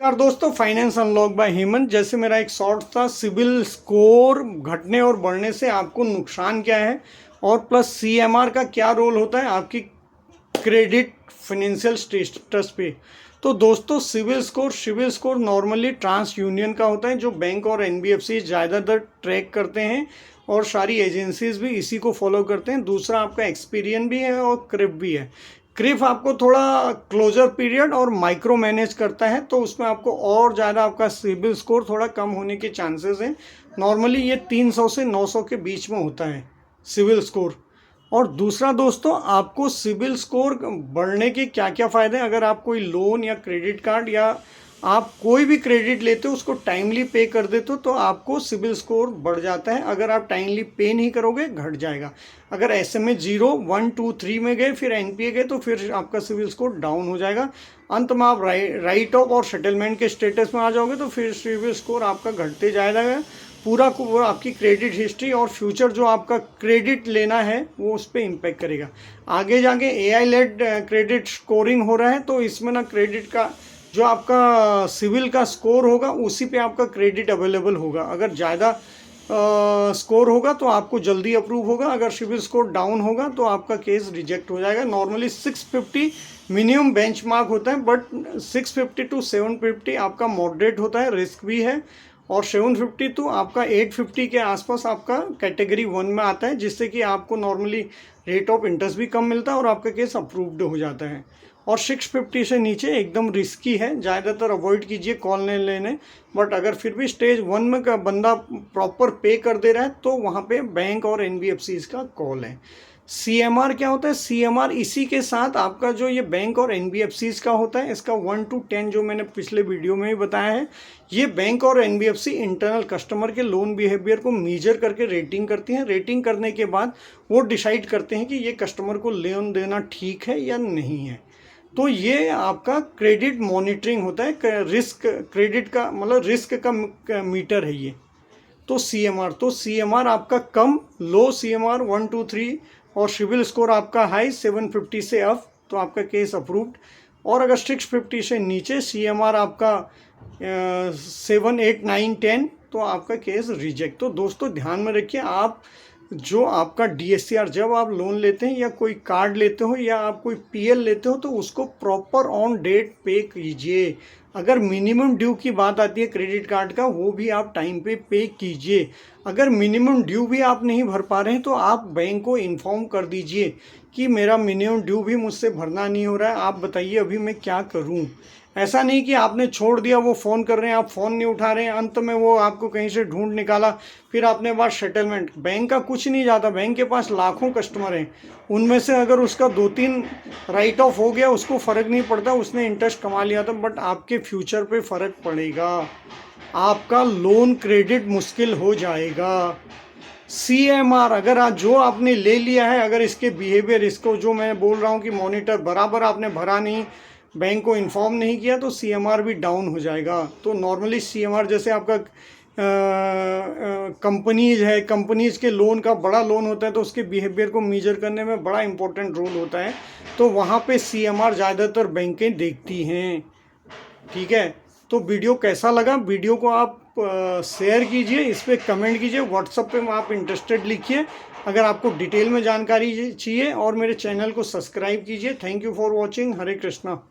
यार दोस्तों, finance unlock bye Hemant. जैसे मेरा एक शॉर्ट था, सिबिल स्कोर घटने और बढ़ने से आपको नुकसान क्या है और प्लस सीएमआर का क्या रोल होता है आपकी क्रेडिट फाइनेंशियल स्टेटस पे। तो दोस्तों, CIBIL score normally TransUnion का होता है, जो बैंक और एनबीएफसी ज़्यादातर ट्रैक करते हैं और सारी एजेंसीज भी इसी को फॉलो करते हैं। दूसरा आपका एक्सपीरियन भी है और क्रिप भी है। क्रिप आपको थोड़ा क्लोजर पीरियड और माइक्रो मैनेज करता है, तो उसमें आपको और ज़्यादा आपका सिबिल स्कोर थोड़ा कम होने के चांसेस हैं। नॉर्मली ये 300 से 900 के बीच में होता है सिबिल स्कोर। और दूसरा दोस्तों, आपको सिबिल स्कोर बढ़ने के क्या क्या फ़ायदे हैं। अगर आप कोई लोन या क्रेडिट कार्ड या आप कोई भी क्रेडिट लेते हो उसको टाइमली पे कर देते हो तो आपको सिबिल स्कोर बढ़ जाता है। अगर आप टाइमली पे नहीं करोगे घट जाएगा। अगर ऐसे में 0, 1, 2, 3 में गए, फिर एनपीए गए, तो फिर आपका सिबिल स्कोर डाउन हो जाएगा। अंत में आप राइट ऑफ और सेटलमेंट के स्टेटस में आ जाओगे तो फिर सिबिल स्कोर आपका घटते जाएगा। पूरा को पूरा आपकी क्रेडिट हिस्ट्री और फ्यूचर जो आपका क्रेडिट लेना है वो उस पर इम्पेक्ट करेगा। आगे जाके एआई लेड क्रेडिट स्कोरिंग हो रहा है, तो इसमें ना क्रेडिट का जो आपका सिविल का स्कोर होगा उसी पे आपका क्रेडिट अवेलेबल होगा। अगर ज़्यादा स्कोर होगा तो आपको जल्दी अप्रूव होगा, अगर सिविल स्कोर डाउन होगा तो आपका केस रिजेक्ट हो जाएगा। नॉर्मली 650 मिनिमम बेंचमार्क होता है, बट 650 to 750 आपका मॉडरेट होता है, रिस्क भी है। और 750 तो आपका 850 के आसपास आपका कैटेगरी 1 में आता है, जिससे कि आपको नॉर्मली रेट ऑफ इंटरेस्ट भी कम मिलता है और आपका केस अप्रूव्ड हो जाता है। और 650 से नीचे एकदम रिस्की है, ज़्यादातर अवॉइड कीजिए कॉल नहीं लेने। बट अगर फिर भी स्टेज 1 में का बंदा प्रॉपर पे कर दे रहा है तो वहाँ पे बैंक और एनबीएफसी का कॉल है। सीएमआर क्या होता है? सीएमआर इसी के साथ आपका जो ये बैंक और एनबीएफसी का होता है, इसका 1 to 10 जो मैंने पिछले वीडियो में भी बताया है, ये बैंक और एनबीएफसी इंटरनल कस्टमर के लोन बिहेवियर को मेजर करके रेटिंग करती हैं। रेटिंग करने के बाद वो डिसाइड करते हैं कि ये कस्टमर को लोन देना ठीक है या नहीं है। तो ये आपका क्रेडिट मॉनिटरिंग होता है, रिस्क क्रेडिट का मतलब रिस्क का मीटर है ये। तो सीएमआर आपका कम, लो सीएमआर 1, 2, 3 और सिबिल स्कोर आपका हाई 750 से अप, तो आपका केस अप्रूव्ड। और अगर 650 से नीचे सीएमआर आपका 7, 8, 9, 10 तो आपका केस रिजेक्ट। तो दोस्तों ध्यान में रखिए, आप जो आपका डीएससीआर जब आप लोन लेते हैं या कोई कार्ड लेते हो या आप कोई पीएल लेते हो तो उसको प्रॉपर ऑन डेट पे कीजिए। अगर मिनिमम ड्यू की बात आती है क्रेडिट कार्ड का, वो भी आप टाइम पे कीजिए। अगर मिनिमम ड्यू भी आप नहीं भर पा रहे हैं तो आप बैंक को इन्फॉर्म कर दीजिए कि मेरा मिनिमम ड्यू भी मुझसे भरना नहीं हो रहा है, आप बताइए अभी मैं क्या करूं। ऐसा नहीं कि आपने छोड़ दिया, वो फ़ोन कर रहे हैं, आप फ़ोन नहीं उठा रहे हैं, अंत में वो आपको कहीं से ढूंढ निकाला, फिर आपने बात सेटलमेंट। बैंक का कुछ नहीं जाता, बैंक के पास लाखों कस्टमर हैं, उनमें से अगर उसका 2-3 राइट ऑफ हो गया उसको फ़र्क नहीं पड़ता, उसने इंटरेस्ट कमा लिया था, बट आपके फ्यूचर पे फ़र्क पड़ेगा, आपका लोन क्रेडिट मुश्किल हो जाएगा। सीएमआर अगर आज जो आपने ले लिया है, अगर इसके बिहेवियर, इसको जो मैं बोल रहा हूँ कि मॉनिटर बराबर आपने भरा नहीं, बैंक को इन्फॉर्म नहीं किया, तो सीएमआर भी डाउन हो जाएगा। तो नॉर्मली सीएमआर जैसे आपका कंपनीज है, कंपनीज के लोन का बड़ा लोन होता है तो उसके बिहेवियर को मेजर करने में बड़ा इंपॉर्टेंट रोल होता है, तो वहाँ पे सीएमआर ज़्यादातर बैंकें देखती हैं। ठीक है, तो वीडियो कैसा लगा? वीडियो को आप शेयर कीजिए, इस पर कमेंट कीजिए, व्हाट्सएप पे आप इंटरेस्टेड लिखिए अगर आपको डिटेल में जानकारी चाहिए, और मेरे चैनल को सब्सक्राइब कीजिए। Thank you for watching. Hare Krishna.